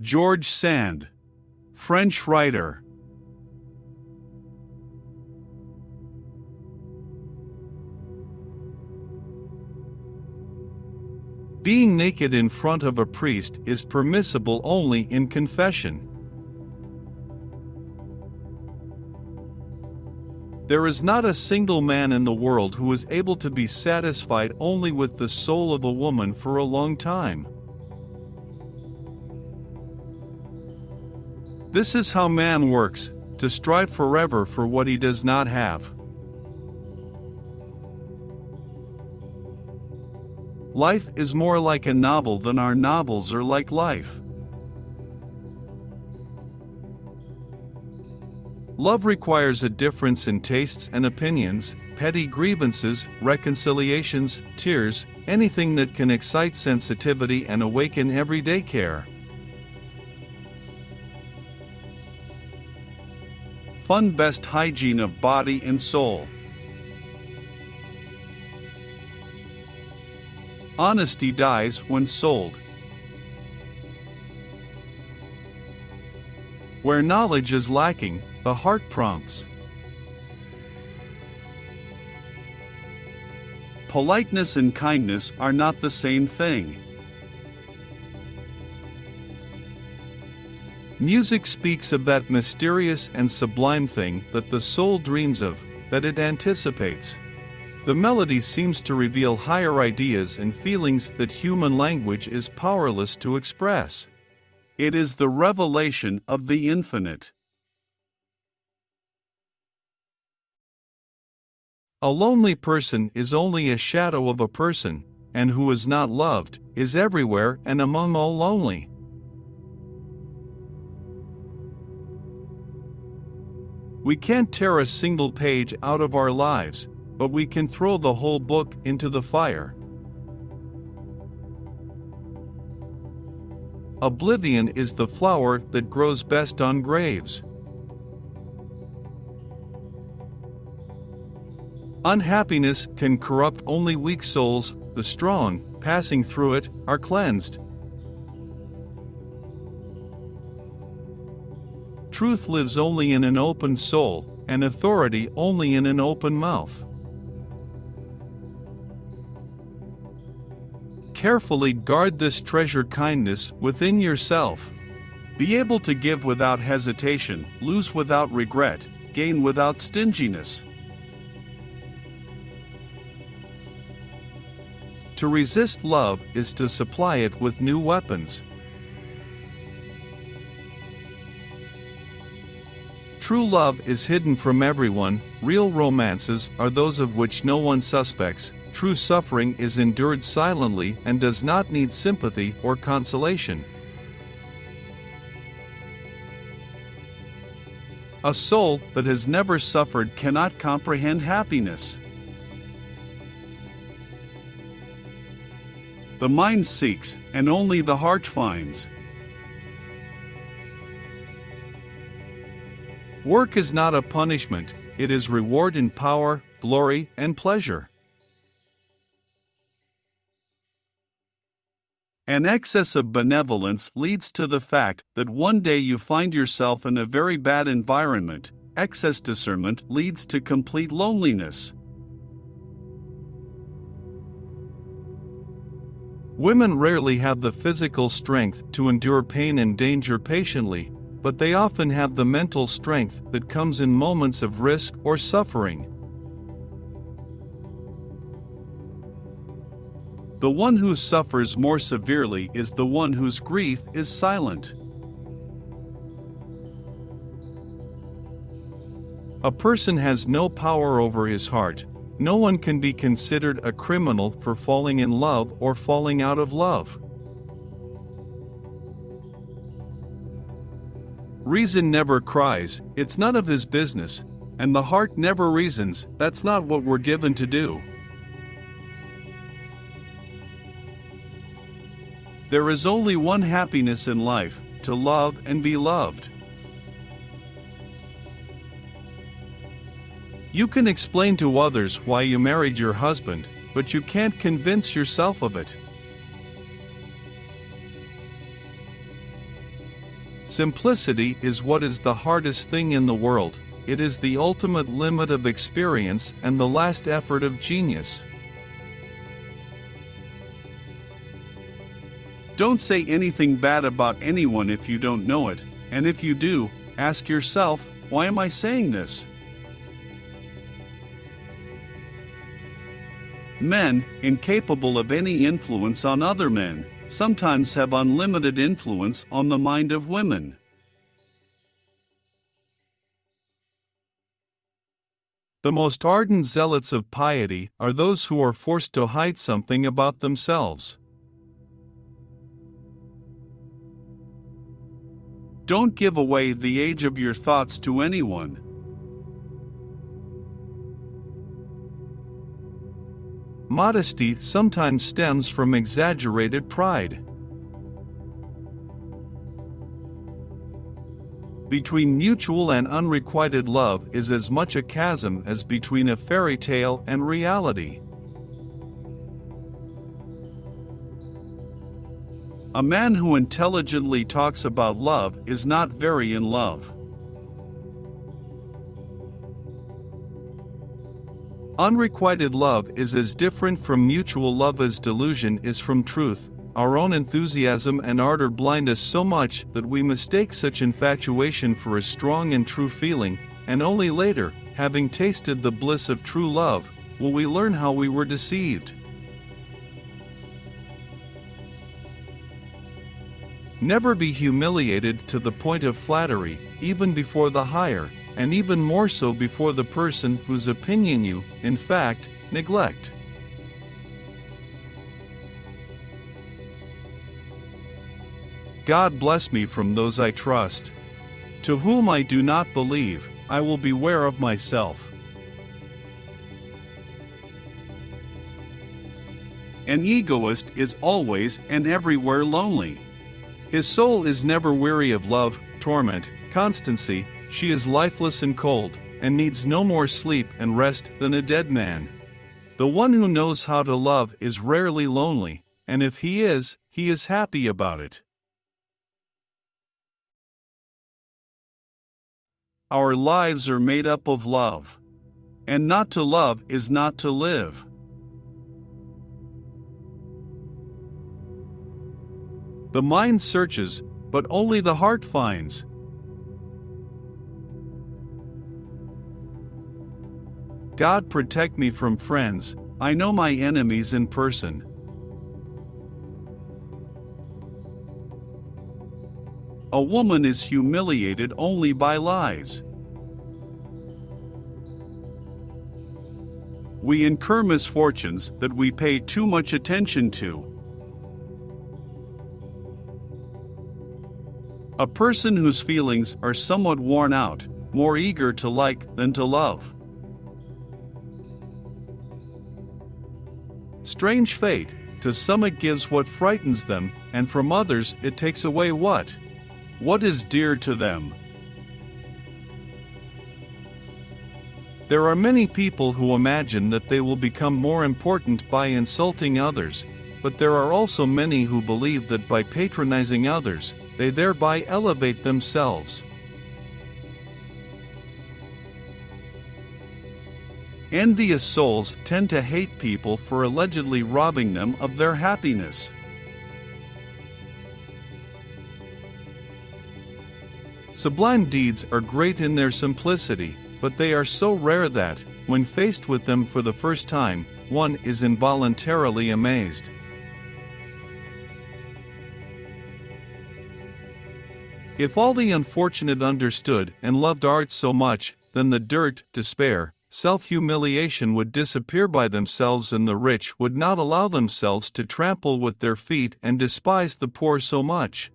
George Sand, French writer. Being naked in front of a priest is permissible only in confession. There is not a single man in the world who is able to be satisfied only with the soul of a woman for a long time. This is how man works, to strive forever for what he does not have. Life is more like a novel than our novels are like life. Love requires a difference in tastes and opinions, petty grievances, reconciliations, tears, anything that can excite sensitivity and awaken everyday care. Fun best hygiene of body and soul. Honesty dies when sold. Where knowledge is lacking, the heart prompts. Politeness and kindness are not the same thing. Music speaks of that mysterious and sublime thing that the soul dreams of, that it anticipates. The melody seems to reveal higher ideas and feelings that human language is powerless to express. It is the revelation of the infinite. A lonely person is only a shadow of a person, and who is not loved, is everywhere and among all lonely. We can't tear a single page out of our lives, but we can throw the whole book into the fire. Oblivion is the flower that grows best on graves. Unhappiness can corrupt only weak souls, the strong, passing through it, are cleansed. Truth lives only in an open soul, and authority only in an open mouth. Carefully guard this treasure, kindness, within yourself. Be able to give without hesitation, lose without regret, gain without stinginess. To resist love is to supply it with new weapons. True love is hidden from everyone, real romances are those of which no one suspects, true suffering is endured silently and does not need sympathy or consolation. A soul that has never suffered cannot comprehend happiness. The mind seeks, and only the heart finds. Work is not a punishment, it is reward in power, glory, and pleasure. An excess of benevolence leads to the fact that one day you find yourself in a very bad environment. Excess discernment leads to complete loneliness. Women rarely have the physical strength to endure pain and danger patiently, but they often have the mental strength that comes in moments of risk or suffering. The one who suffers more severely is the one whose grief is silent. A person has no power over his heart. No one can be considered a criminal for falling in love or falling out of love. Reason never cries, it's none of his business, and the heart never reasons, that's not what we're given to do. There is only one happiness in life, to love and be loved. You can explain to others why you married your husband, but you can't convince yourself of it. Simplicity is what is the hardest thing in the world. It is the ultimate limit of experience and the last effort of genius. Don't say anything bad about anyone if you don't know it, and if you do, ask yourself, why am I saying this? Men, incapable of any influence on other men, sometimes have unlimited influence on the mind of women. The most ardent zealots of piety are those who are forced to hide something about themselves. Don't give away the age of your thoughts to anyone. Modesty sometimes stems from exaggerated pride. Between mutual and unrequited love is as much a chasm as between a fairy tale and reality. A man who intelligently talks about love is not very in love. Unrequited love is as different from mutual love as delusion is from truth. Our own enthusiasm and ardor blind us so much that we mistake such infatuation for a strong and true feeling, and only later, having tasted the bliss of true love, will we learn how we were deceived. Never be humiliated to the point of flattery, even before the higher, and even more so before the person whose opinion you, in fact, neglect. God bless me from those I trust. To whom I do not believe, I will beware of myself. An egoist is always and everywhere lonely. His soul is never weary of love, torment, constancy. She is lifeless and cold, and needs no more sleep and rest than a dead man. The one who knows how to love is rarely lonely, and if he is happy about it. Our lives are made up of love. And not to love is not to live. The mind searches, but only the heart finds. God protect me from friends, I know my enemies in person. A woman is humiliated only by lies. We incur misfortunes that we pay too much attention to. A person whose feelings are somewhat worn out, more eager to like than to love. Strange fate, to some it gives what frightens them, and from others it takes away what is dear to them. There are many people who imagine that they will become more important by insulting others, but there are also many who believe that by patronizing others, they thereby elevate themselves. Envious souls tend to hate people for allegedly robbing them of their happiness. Sublime deeds are great in their simplicity, but they are so rare that, when faced with them for the first time, one is involuntarily amazed. If all the unfortunate understood and loved art so much, then the dirt, despair, self-humiliation would disappear by themselves, and the rich would not allow themselves to trample with their feet and despise the poor so much.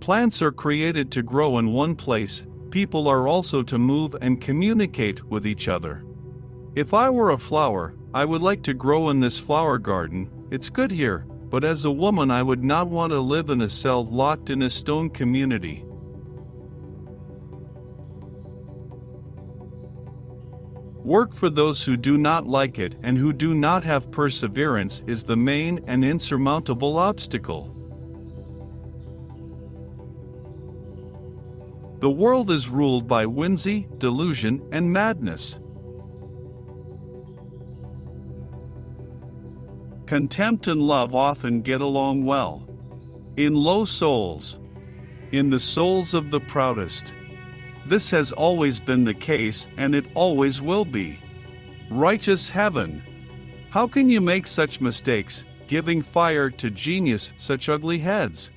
Plants are created to grow in one place, people are also to move and communicate with each other. If I were a flower, I would like to grow in this flower garden, it's good here, but as a woman I would not want to live in a cell locked in a stone community. Work for those who do not like it and who do not have perseverance is the main and insurmountable obstacle. The world is ruled by whimsy, delusion, and madness. Contempt and love often get along well. In low souls. In the souls of the proudest. This has always been the case and it always will be. Righteous heaven! How can you make such mistakes, giving fire to genius such ugly heads?